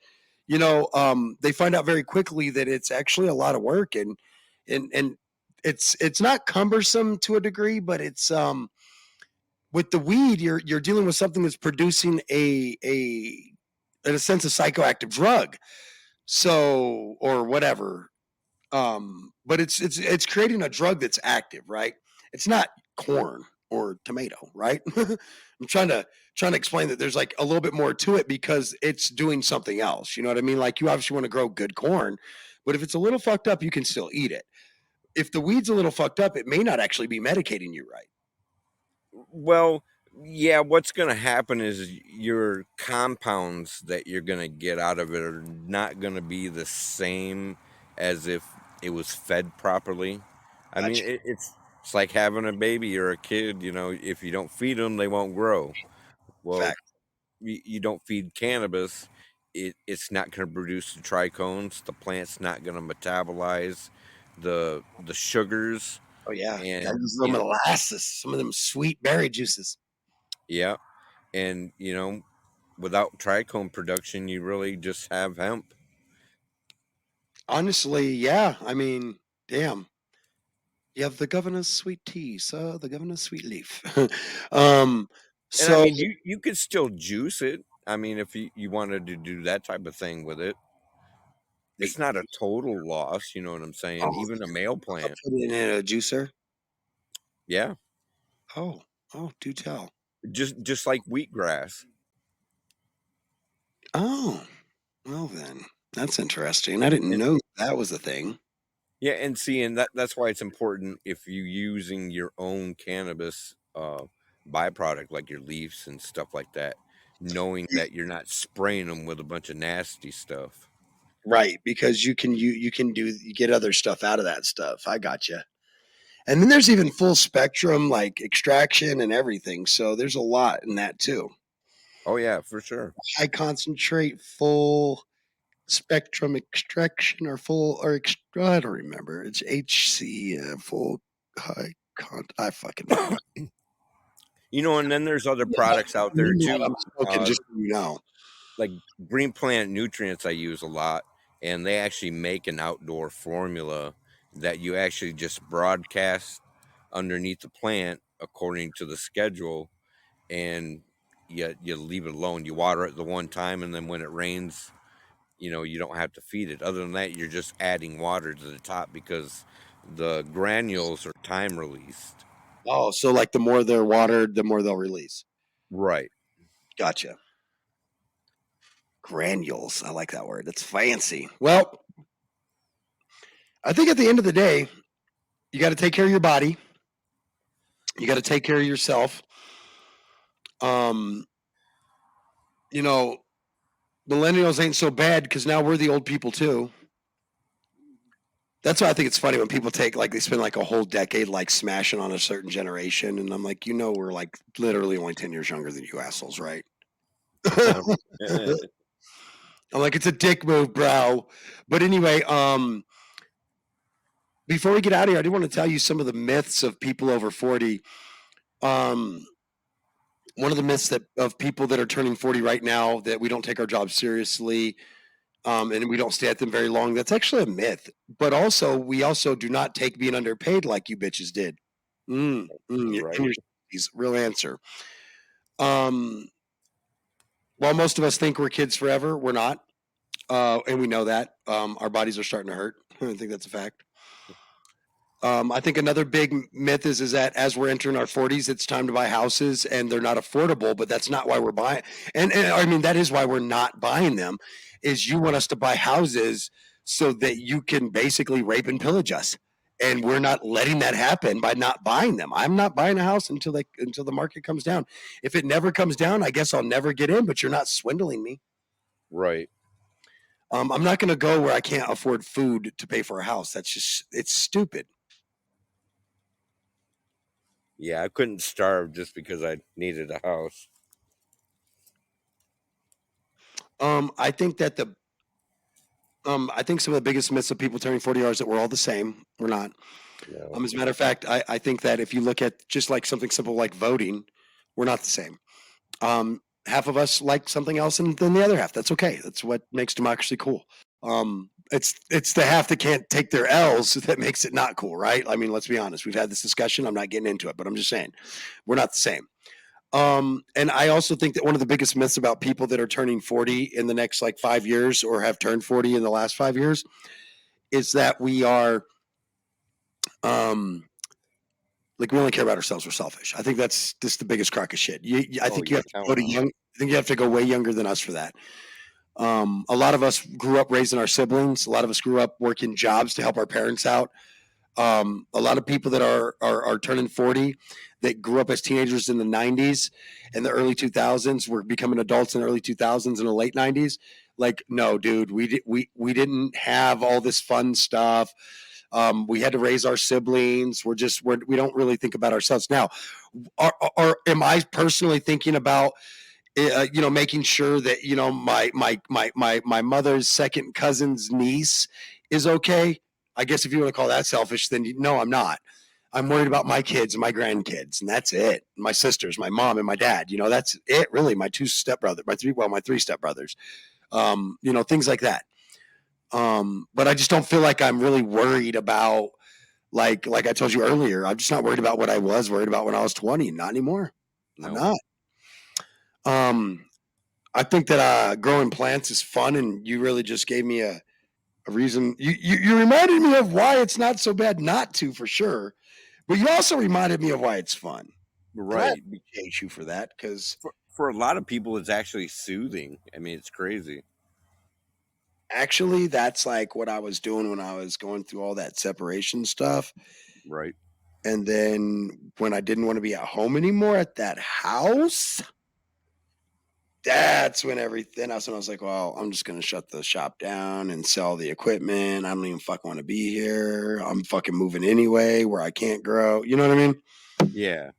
they find out very quickly that it's actually a lot of work, and it's not cumbersome to a degree, but it's with the weed, you're dealing with something that's producing a in a sense a psychoactive drug, so or whatever. But it's creating a drug that's active, right? It's not corn or tomato, right? I'm trying to explain that there's like a little bit more to it because it's doing something else. You know what I mean? Like you obviously want to grow good corn, but if it's a little fucked up, you can still eat it. If the weed's a little fucked up, it may not actually be medicating you right.
Well, yeah, what's going to happen is your compounds that you're going to get out of it are not going to be the same as if it was fed properly. I mean,
Gotcha.
it's like having a baby or a kid. If you don't feed them, they won't grow. Well,
Fact.
you don't feed cannabis, it's not going to produce the trichomes. The plant's not going to metabolize the sugars,
Oh yeah,
and
that was little molasses, some of them sweet berry juices.
yeah, and without trichome production, you really just have hemp.
Honestly, yeah. I mean, damn. You have the governor's sweet tea, sir. The governor's sweet leaf. um,
And I
so
mean, you could still juice it. I mean, if you wanted to do that type of thing with it, it's not a total loss. You know what I'm saying?
oh,
Even a male
I'll
plant.
put it in a juicer.
Yeah,
Oh, do tell.
just like wheatgrass.
Oh, well then, that's interesting. I didn't
And
know that was a thing.
yeah, and see, and that's why it's important if you using your own cannabis byproduct like your leaves and stuff like that, knowing that you're not spraying them with a bunch of nasty stuff.
Right, because you get other stuff out of that stuff. I got you. And then there's even full spectrum like extraction and everything. So there's a lot in that too.
Oh yeah, for sure.
High concentrate, full spectrum extraction, or full or I don't remember. It's HC, full high con. I fucking know.
And then there's other products out there
You know what
too,
I'm smoking, just so you know.
like Green Planet Nutrients. I use a lot, and they actually make an outdoor formula that you actually just broadcast underneath the plant according to the schedule, and you leave it alone. You water it the one time, and then when it rains, you don't have to feed it. Other than that, you're just adding water to the top because the granules are time released.
Oh, so like the more they're watered, the more they'll release.
Right.
Gotcha. Granules. I like that word. That's fancy. Well, I think at the end of the day, you got to take care of your body. You got to take care of yourself. Um, you know, millennials ain't so bad because now we're the old people too. That's why I think it's funny when people take like they spend like a whole decade like smashing on a certain generation, and I'm like, we're like literally only 10 years younger than you assholes, right? I'm like, it's a dick move, bro. But anyway, before we get out of here, I do want to tell you some of the myths of people over 40. Um, one of the myths that of people that are turning 40 right now that we don't take our jobs seriously, and we don't stay at them very long. That's actually a myth. But also, we also do not take being underpaid like you bitches did. In your
Right.
60s, real answer. While most of us think we're kids forever, we're not, and we know that. Our bodies are starting to hurt. I think that's a fact. I think another big myth is that as we're entering our 40s, it's time to buy houses, and they're not affordable. But that's not why we're buying. And I mean, that is why we're not buying them. Is you want us to buy houses so that you can basically rape and pillage us, and we're not letting that happen by not buying them. I'm not buying a house until the market comes down. If it never comes down, I guess I'll never get in. But you're not swindling me.
Right.
I'm not going to go where I can't afford food to pay for a house. It's stupid.
Yeah, I couldn't starve just because I needed a house.
I think that I think some of the biggest myths of people turning 40 are is that we're all the same. We're not.
No.
As a matter of fact, I think that if you look at just like something simple like voting, we're not the same. Half of us like something else than the other half. That's okay. That's what makes democracy cool. It's the half that can't take their L's that makes it not cool, right? I mean, let's be honest. We've had this discussion. I'm not getting into it, but I'm just saying we're not the same. And I also think that one of the biggest myths about people that are turning 40 in the next like 5 years or have turned 40 in the last 5 years is that we are like we only care about ourselves. We're selfish. I think that's just the biggest crock of shit. I think you have to go to young. I think you have to go way younger than us for that. A lot of us grew up raising our siblings. A lot of us grew up working jobs to help our parents out. A lot of people that are turning 40 that grew up as teenagers in the 90s and the early 2000s were becoming adults in the early 2000s and the late 90s. Like, no, dude, we didn't have all this fun stuff. We had to raise our siblings. We don't really think about ourselves now. Am I personally thinking about making sure that my mother's second cousin's niece is okay? I guess if you want to call that selfish, then no, I'm not. I'm worried about my kids and my grandkids, and that's it. My sisters, my mom, and my dad. That's it. Really, my three stepbrothers. Things like that. But I just don't feel like I'm really worried about like I told you earlier. I'm just not worried about what I was worried about when I was 20. Not anymore. No. I'm not. I think that growing plants is fun, and you really just gave me a reason. You reminded me of why it's not so bad not to, for sure. But you also reminded me of why it's fun.
Right.
I appreciate you for that, because
for a lot of people, it's actually soothing. I mean, it's crazy.
Actually, that's like what I was doing when I was going through all that separation stuff.
Right.
And then when I didn't want to be at home anymore at that house, that's when everything. That's when I was like, well, I'm just going to shut the shop down and sell the equipment. I don't even fucking want to be here. I'm fucking moving anyway where I can't grow. You know what I mean?
Yeah.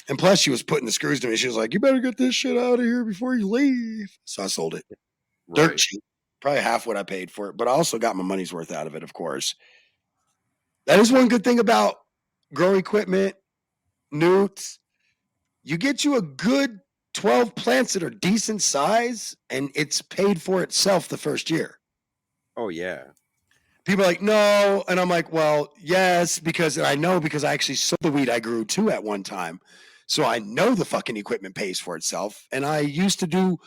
And plus, she was putting the screws to me. She was like, you better get this shit out of here before you leave. So I sold it.
Right.
Dirt cheap. Probably half what I paid for it. But I also got my money's worth out of it, of course. That is one good thing about grow equipment, newts. You get you a good 12 plants that are decent size, and it's paid for itself the first year.
Oh, yeah.
People are like, no. And I'm like, well, yes, because I know because I actually sold the weed I grew too at one time. So I know the fucking equipment pays for itself. And I used to do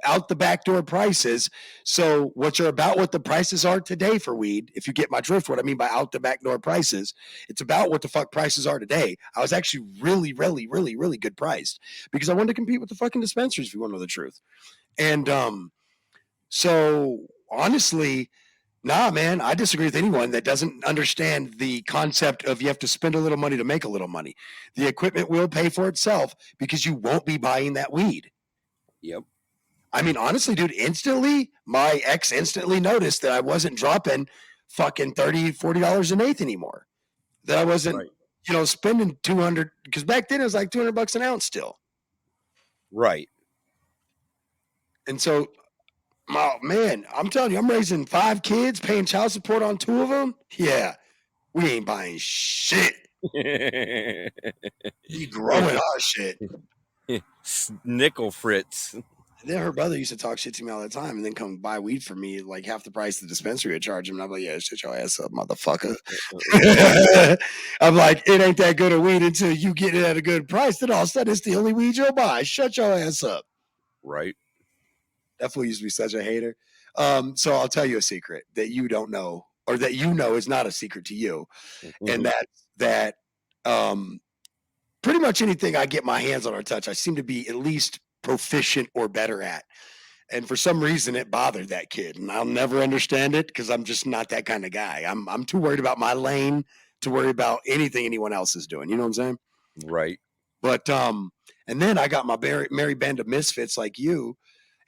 out the back door prices. So what the prices are today for weed, if you get my drift, what I mean by out the back door prices, it's about what the fuck prices are today. I was actually really, really, really, really good priced because I wanted to compete with the fucking dispensaries, if you want to know the truth. And so honestly, nah, man, I disagree with anyone that doesn't understand the concept of you have to spend a little money to make a little money. The equipment will pay for itself because you won't be buying that weed.
Yep.
I mean, honestly, dude, my ex instantly noticed that I wasn't dropping fucking $30-$40 an eighth anymore. That I wasn't,
Right.
spending 200, because back then it was like $200 an ounce still.
Right.
And so, oh man, I'm telling you, I'm raising 5 kids, paying child support on 2 of them. Yeah, we ain't buying shit. We growing our shit.
Nickel Fritz.
And then her brother used to talk shit to me all the time and then come buy weed for me like half the price the dispensary would charge him. And I'm like, yeah, shut your ass up, motherfucker. I'm like, it ain't that good of weed until you get it at a good price. Then all of a sudden it's the only weed you'll buy. Shut your ass up.
Right.
That fool used to be such a hater. So I'll tell you a secret that you don't know, or that is not a secret to you.
Mm-hmm.
And that pretty much anything I get my hands on or touch, I seem to be at least proficient or better at. And for some reason it bothered that kid, and I'll never understand it because I'm just not that kind of guy. I'm too worried about my lane to worry about anything anyone else is doing. You know what I'm saying?
Right.
But and then I got my merry band of misfits like you,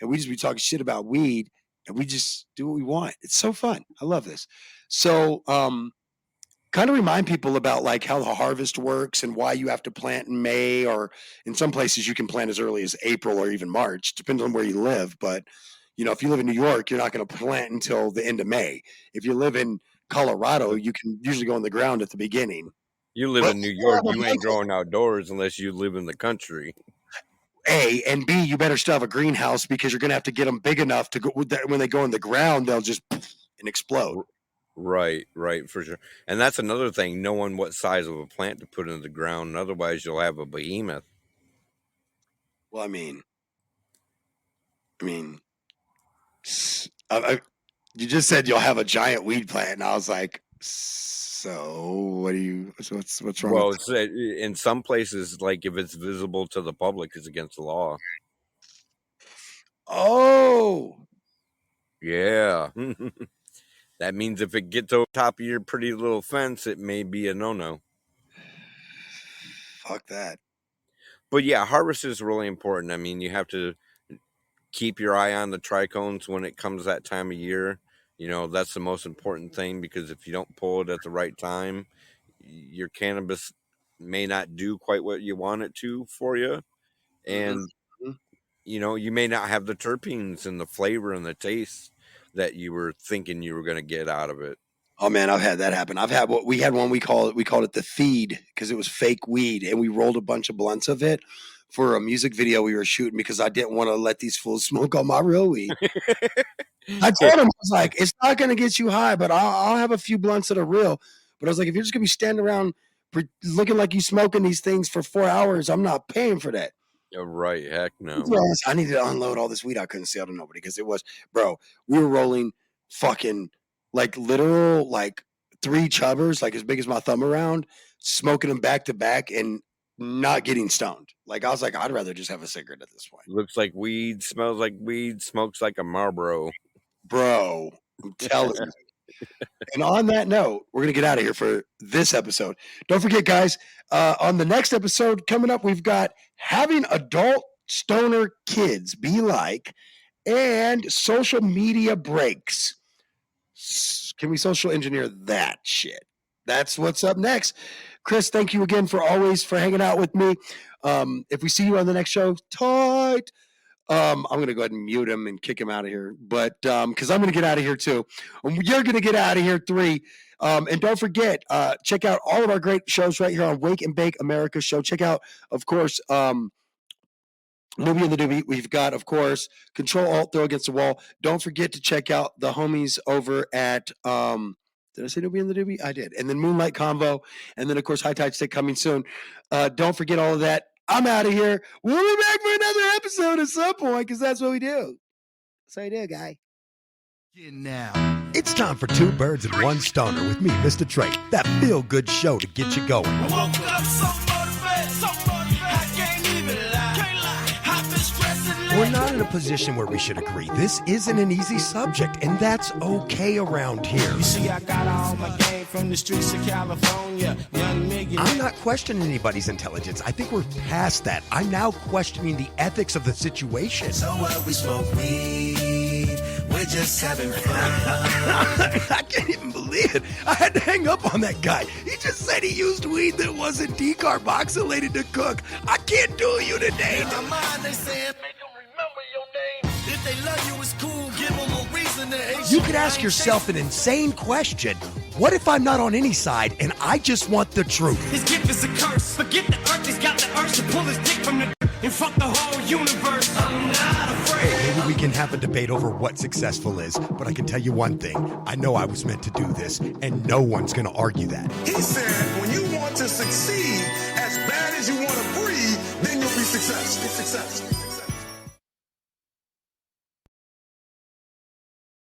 and we just be talking shit about weed, and we just do what we want. It's so fun. I love this. So kind of remind people about like how the harvest works and why you have to plant in May, or in some places you can plant as early as April or even March. Depends on where you live. But, if you live in New York, you're not going to plant until the end of May. If you live in Colorado, you can usually go in the ground at the beginning.
You live in New York, you ain't growing outdoors unless you live in the country.
A, and B, you better still have a greenhouse because you're going to have to get them big enough to go when they go in the ground, they'll just and explode.
Right, for sure. And that's another thing, knowing what size of a plant to put in the ground. Otherwise, you'll have a behemoth.
Well, I mean, you just said you'll have a giant weed plant, and I was like, so what's wrong?
Well, it's, in some places, like if it's visible to the public, it's against the law.
Oh,
yeah. That means if it gets over top of your pretty little fence, it may be a no-no.
Fuck that.
But yeah, harvest is really important. I mean, you have to keep your eye on the trichomes when it comes that time of year. That's the most important thing, because if you don't pull it at the right time, your cannabis may not do quite what you want it to for you. And, you may not have the terpenes and the flavor and the taste that you were thinking you were going to get out of it.
Oh man, I've had that happen. We called it the feed, because it was fake weed, and we rolled a bunch of blunts of it for a music video we were shooting because I didn't want to let these fools smoke all my real weed. I told him, I was like, it's not going to get you high, but I'll have a few blunts that are real. But I was like, if you're just going to be standing around looking like you smoking these things for 4 hours, I'm not paying for that.
Right. Heck no.
I needed to unload all this weed. I couldn't sell to nobody because it was, bro, we were rolling fucking like literal, like 3 chubbers, like as big as my thumb around, smoking them back to back and not getting stoned. Like I was like, I'd rather just have a cigarette at this point.
Looks like weed, smells like weed, smokes like a Marlboro.
Bro, I'm telling you. And on that note, we're going to get out of here for this episode. Don't forget, guys, on the next episode coming up, we've got having adult stoner kids be like and social media breaks. Can we social engineer that shit? That's what's up next. Chris, thank you again for hanging out with me. If we see you on the next show, tight. I'm going to go ahead and mute him and kick him out of here. But because I'm going to get out of here too. You're going to get out of here 3. And don't forget, check out all of our great shows right here on Wake and Bake America Show. Check out, of course, Newbie and the Doobie. We've got, of course, Control Alt Throw Against the Wall. Don't forget to check out the homies over at did I say Newbie and the Doobie? I did. And then Moonlight Convo. And then, of course, High Tide Stick coming soon. Don't forget all of that. I'm out of here. We'll be back for another episode at some point because that's what we do. That's how you do, guy.
Now, it's time for 2 birds and 1 stoner with me, MistaTre. That feel-good show to get you going.
I woke up so motivated, I can't even lie. I've been stressing.
We're not in a position where we should agree. This isn't an easy subject, and that's okay around here.
You see, I got all my game from the streets of California. Young nigga.
I'm not questioning anybody's intelligence. I think we're past that. I'm now questioning the ethics of the situation.
So what, we smoke weed. We're just having fun.
I can't even believe it. I had to hang up on that guy. He just said he used weed that wasn't decarboxylated to cook. I can't do you today.
In my mind, they saying, make them remember your name. If they love you, it's cool. Give them a reason to hate
You could ask yourself an insane question. What if I'm not on any side and I just want the truth?
His gift is a curse. Forget the earth, he's got the urge to pull his dick from the dirt and fuck the whole universe. I'm not afraid.
Maybe we can have a debate over what successful is, but I can tell you one thing. I know I was meant to do this, and no one's going to argue that.
He said, when you want to succeed as bad as you want to breathe, then you'll be successful.